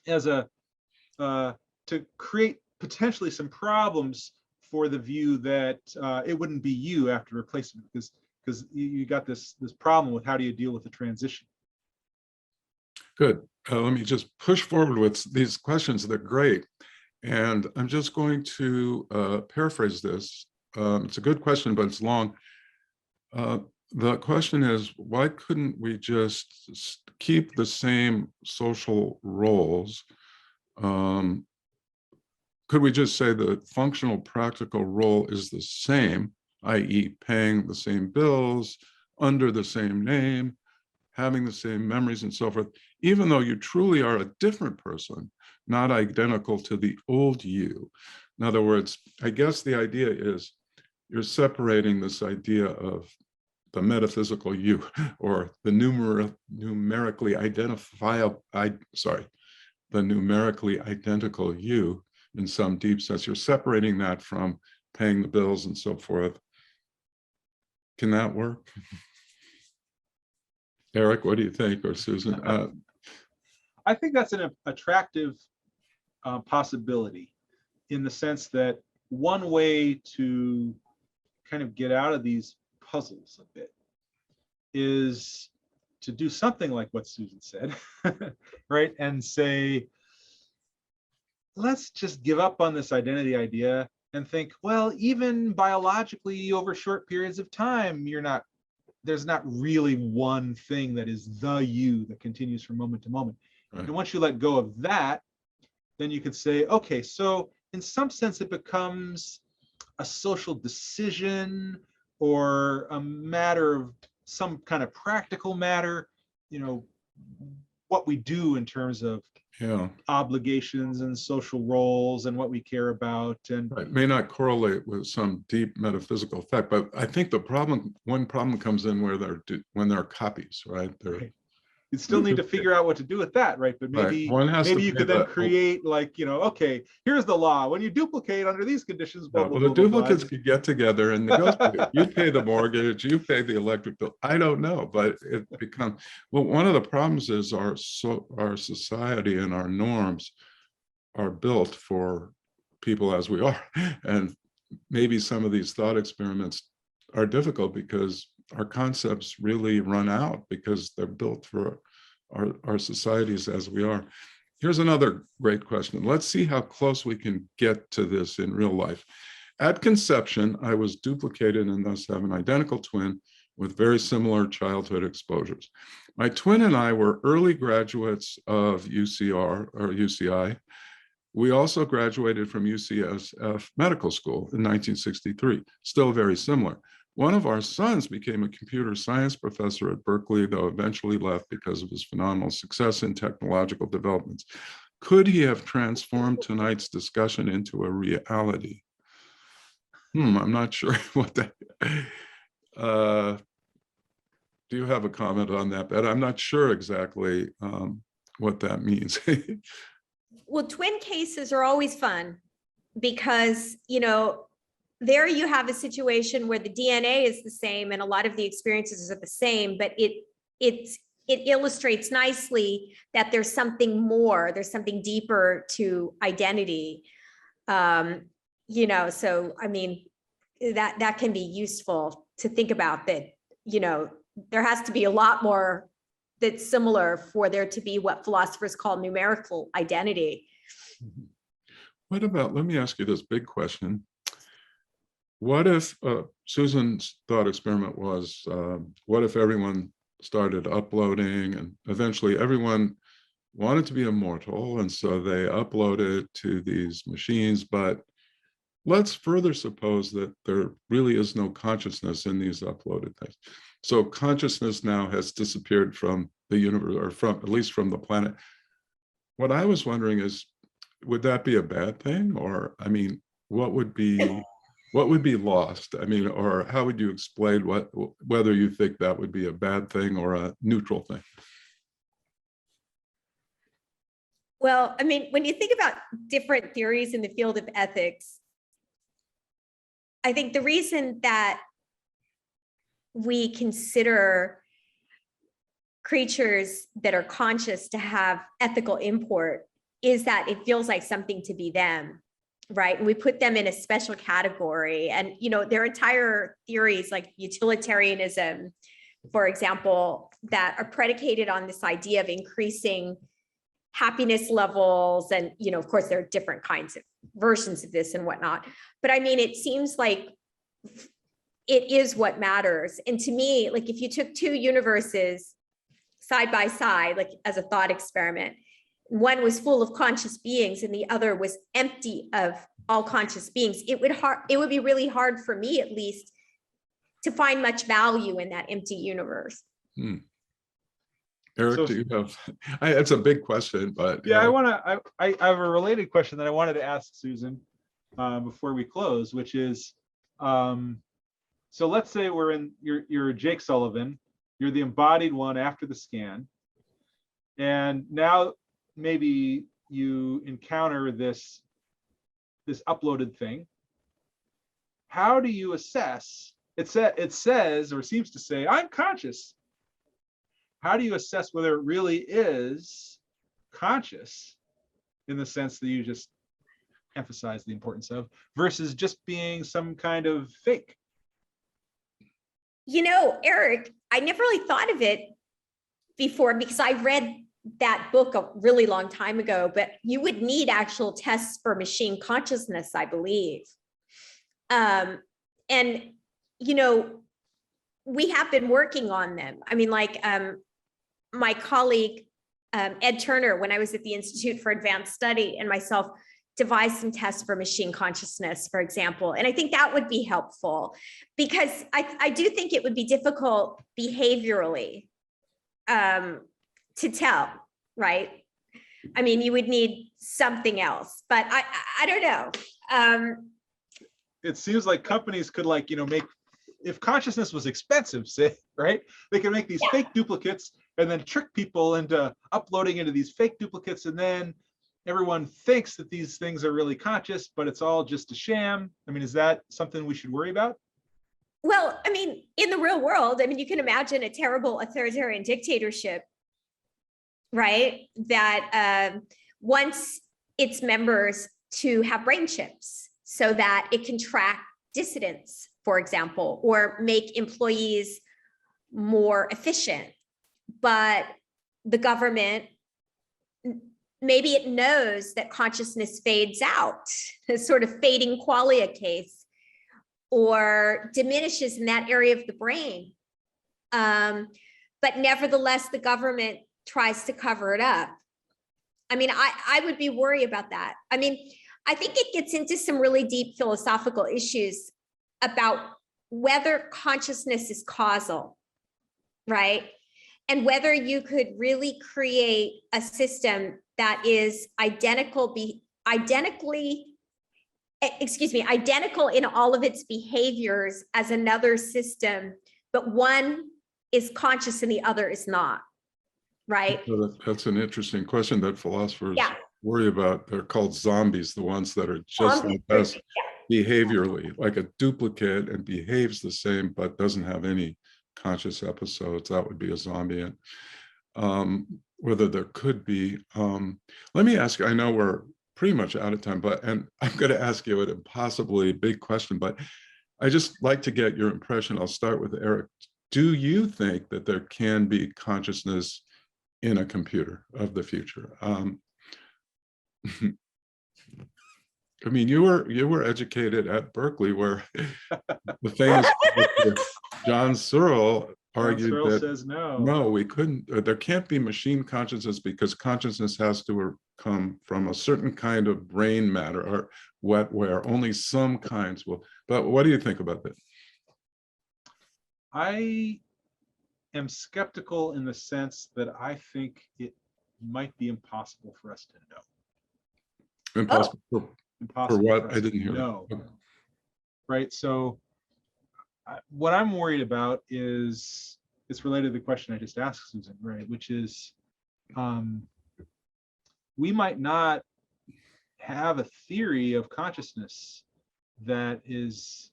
as a to create potentially some problems for the view that it wouldn't be you after replacement, because you got this problem with how do you deal with the transition. Good. Let me just push forward with these questions. They're great. And I'm just going to paraphrase this. It's a good question, but it's long. The question is, why couldn't we just keep the same social roles? Could we just say the functional practical role is the same, i.e. paying the same bills, under the same name, having the same memories and so forth, even though you truly are a different person, not identical to the old you? In other words, I guess the idea is you're separating this idea of the metaphysical you, or the numerically identifiable, the numerically identical you in some deep sense. You're separating that from paying the bills and so forth. Can that work? Eric, what do you think, or Susan? I think that's an attractive possibility, in the sense that one way to kind of get out of these puzzles a bit is to do something like what Susan said, right? And say, let's just give up on this identity idea and think, well, even biologically over short periods of time, there's not really one thing that is the you that continues from moment to moment. Right. And once you let go of that, then you could say, okay, so in some sense it becomes a social decision or a matter of some kind of practical matter, what we do in terms of obligations and social roles and what we care about. And it may not correlate with some deep metaphysical fact, but I think one problem comes in when they're copies, right? Right. You still need to figure out what to do with that, right? But maybe you could then create, like, okay, here's the law. When you duplicate under these conditions, the duplicates could get together and negotiate. You pay the mortgage, you pay the electric bill. I don't know, but it becomes, well, one of the problems is our society and our norms are built for people as we are. And maybe some of these thought experiments are difficult because our concepts really run out, because they're built for our societies as we are. Here's another great question. Let's see how close we can get to this in real life. At conception, I was duplicated and thus have an identical twin with very similar childhood exposures. My twin and I were early graduates of UCR or UCI. We also graduated from UCSF Medical School in 1963, still very similar. One of our sons became a computer science professor at Berkeley, though eventually left because of his phenomenal success in technological developments. Could he have transformed tonight's discussion into a reality? I'm not sure what that. Do you have a comment on that, Bet? I'm not sure exactly what that means. Well, twin cases are always fun because, there you have a situation where the DNA is the same and a lot of the experiences are the same, but it illustrates nicely that there's something more, there's something deeper to identity. So I mean, that can be useful to think about that, there has to be a lot more that's similar for there to be what philosophers call numerical identity. What about, let me ask you this big question. What if Susan's thought experiment was, what if everyone started uploading and eventually everyone wanted to be immortal, and so they uploaded to these machines, but let's further suppose that there really is no consciousness in these uploaded things. So consciousness now has disappeared from the universe, or from, at least from the planet. What I was wondering is, would that be a bad thing? Or, I mean, what would be lost? I mean, or how would you explain whether you think that would be a bad thing or a neutral thing? Well, I mean, when you think about different theories in the field of ethics, I think the reason that we consider creatures that are conscious to have ethical import is that it feels like something to be them, right? And we put them in a special category. And, their entire theories like utilitarianism, for example, that are predicated on this idea of increasing happiness levels. And, of course, there are different kinds of versions of this and whatnot. But I mean, it seems like it is what matters. And to me, like if you took two universes side by side, like as a thought experiment, one was full of conscious beings and the other was empty of all conscious beings, it would be really hard for me, at least, to find much value in that empty universe. Eric, do you have, it's a big question, but. Yeah, I have a related question that I wanted to ask Susan before we close, which is, so let's say you're Jake Sullivan, you're the embodied one after the scan, and now maybe you encounter this uploaded thing. How do you assess? It says, or seems to say, I'm conscious. How do you assess whether it really is conscious in the sense that you just emphasize the importance of, versus just being some kind of fake? Eric, I never really thought of it before because I read that book a really long time ago, but you would need actual tests for machine consciousness, I believe. And, we have been working on them. I mean, like my colleague, Ed Turner, when I was at the Institute for Advanced Study, and myself devised some tests for machine consciousness, for example. And I think that would be helpful because I do think it would be difficult behaviorally to tell, right? I mean, you would need something else, but I don't know. It seems like companies could make, if consciousness was expensive, say, right? They can make these fake duplicates and then trick people into uploading into these fake duplicates. And then everyone thinks that these things are really conscious, but it's all just a sham. I mean, is that something we should worry about? Well, I mean, in the real world, I mean, you can imagine a terrible authoritarian dictatorship, right? That wants its members to have brain chips so that it can track dissidents, for example, or make employees more efficient. But the government, maybe it knows that consciousness fades out, a sort of fading qualia case, or diminishes in that area of the brain. But nevertheless, the government tries to cover it up. I mean, I would be worried about that. I mean, I think it gets into some really deep philosophical issues about whether consciousness is causal, right? And whether you could really create a system that is identically excuse me, identical in all of its behaviors as another system, but one is conscious and the other is not, right? So that's an interesting question that philosophers Yeah. worry about. They're called zombies, the ones that are just Zombies, like us behaviorally, like a duplicate and behaves the same, but doesn't have any conscious episodes. That would be a zombie. And whether there could be, let me ask you, I know we're pretty much out of time, and I'm going to ask you an impossibly big question, but I just like to get your impression. I'll start with Eric. Do you think that there can be consciousness in a computer of the future? I mean, you were educated at Berkeley, where the famous John Searle argued that says no, we couldn't. There can't be machine consciousness because consciousness has to come from a certain kind of brain matter, or where only some kinds will. But what do you think about that? I am skeptical in the sense that I think it might be impossible for us to know. Impossible. For what? For I us didn't to hear. know. Right. So what I'm worried about is, it's related to the question I just asked Susan, right? Which is, we might not have a theory of consciousness that is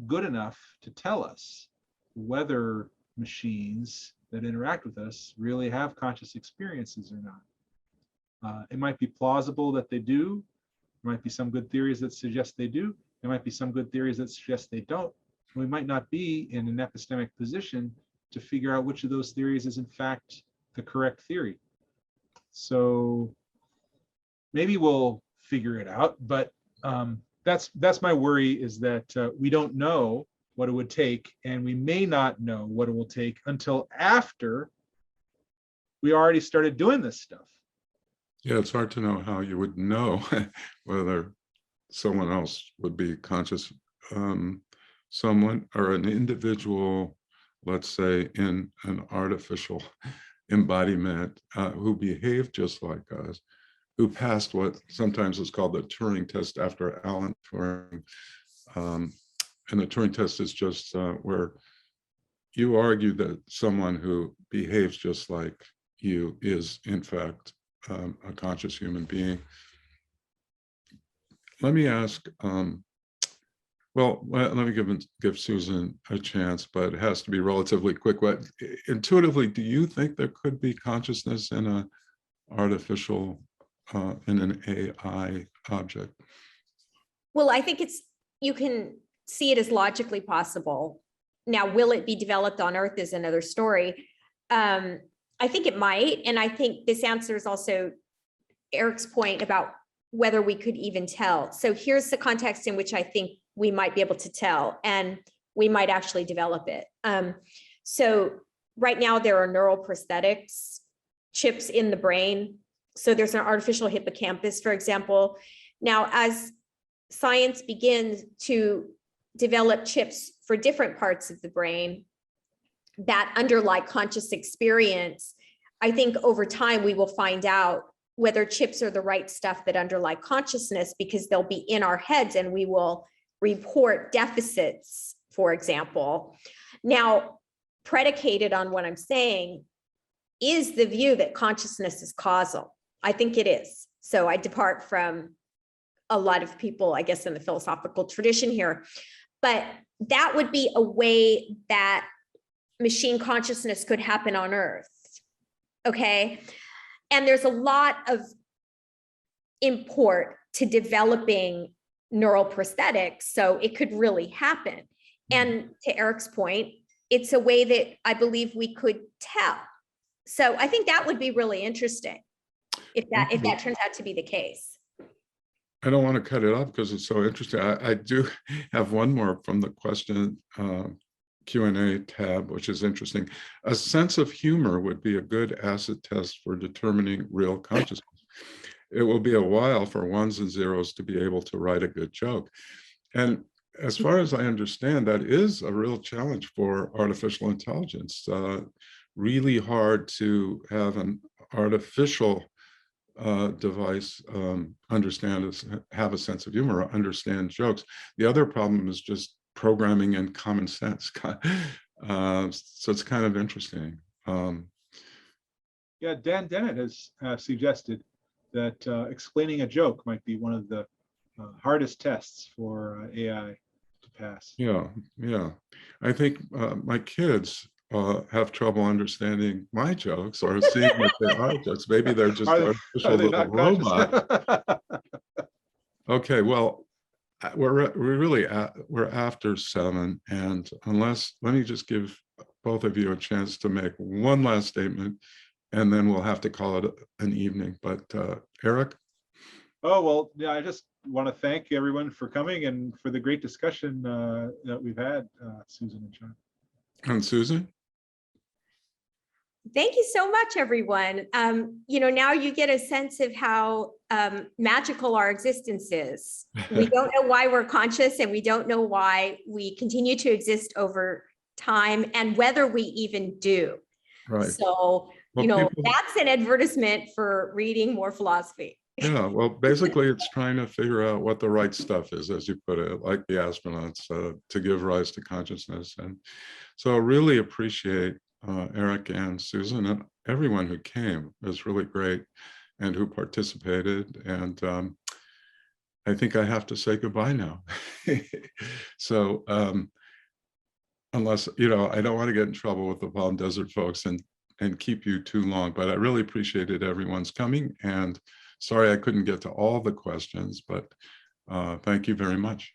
good enough to tell us whether machines that interact with us really have conscious experiences or not. It might be plausible that they do. There might be some good theories that suggest they do. There might be some good theories that suggest they don't. We might not be in an epistemic position to figure out which of those theories is in fact the correct theory. So maybe we'll figure it out, but that's my worry, is that we don't know what it would take, and we may not know what it will take until after we already started doing this stuff. Yeah, it's hard to know how you would know whether someone else would be conscious. Someone or an individual, let's say, in an artificial embodiment who behaved just like us, who passed what sometimes is called the Turing Test after Alan Turing. And the Turing Test is just where you argue that someone who behaves just like you is, in fact, a conscious human being. Let me ask, well, let me give Susan a chance, but it has to be relatively quick. What, intuitively, do you think there could be consciousness in an artificial, in an AI object? Well, I think you can see it as logically possible. Now, will it be developed on Earth is another story. I think it might, and I think this answers also Eric's point about whether we could even tell. So here's the context in which I think we might be able to tell, and we might actually develop it. So right now there are neural prosthetics, chips in the brain. So there's an artificial hippocampus, for example. Now, as science begins to develop chips for different parts of the brain that underlie conscious experience, I think over time we will find out whether chips are the right stuff that underlie consciousness, because they'll be in our heads and we will report deficits, for example. Now, predicated on what I'm saying is the view that consciousness is causal. I think it is. So I depart from a lot of people, I guess, in the philosophical tradition here, but that would be a way that machine consciousness could happen on Earth. Okay. And there's a lot of import to developing neural prosthetics, so it could really happen. And to Eric's point, it's a way that I believe we could tell. So I think that would be really interesting if that turns out to be the case. I don't want to cut it off because it's so interesting. I do have one more from the question Q&A tab, which is interesting. A sense of humor would be a good acid test for determining real consciousness. It will be a while for ones and zeros to be able to write a good joke. And as far as I understand, that is a real challenge for artificial intelligence. Really hard to have an artificial device have a sense of humor, or understand jokes. The other problem is just programming and common sense. So it's kind of interesting. Yeah, Dan Dennett has suggested that explaining a joke might be one of the hardest tests for AI to pass. Yeah, yeah. I think my kids have trouble understanding my jokes or seeing that they are jokes. Maybe they're just Are artificial they little not conscious? robot. Okay, well, we're really we're after 7, and let me just give both of you a chance to make one last statement, and then we'll have to call it an evening. But Eric? Oh, well, yeah, I just want to thank everyone for coming and for the great discussion that we've had, Susan and John. And Susan? Thank you so much, everyone. Now you get a sense of how magical our existence is. We don't know why we're conscious, and we don't know why we continue to exist over time, and whether we even do. Right. So, Well, that's an advertisement for reading more philosophy. Yeah, well, basically it's trying to figure out what the right stuff is, as you put it, like the astronauts, to give rise to consciousness. And so I really appreciate Eric and Susan and everyone who came. It was really great, and who participated. And I think I have to say goodbye now. So unless, I don't want to get in trouble with the Palm Desert folks and keep you too long, but I really appreciated everyone's coming, and sorry I couldn't get to all the questions, but thank you very much.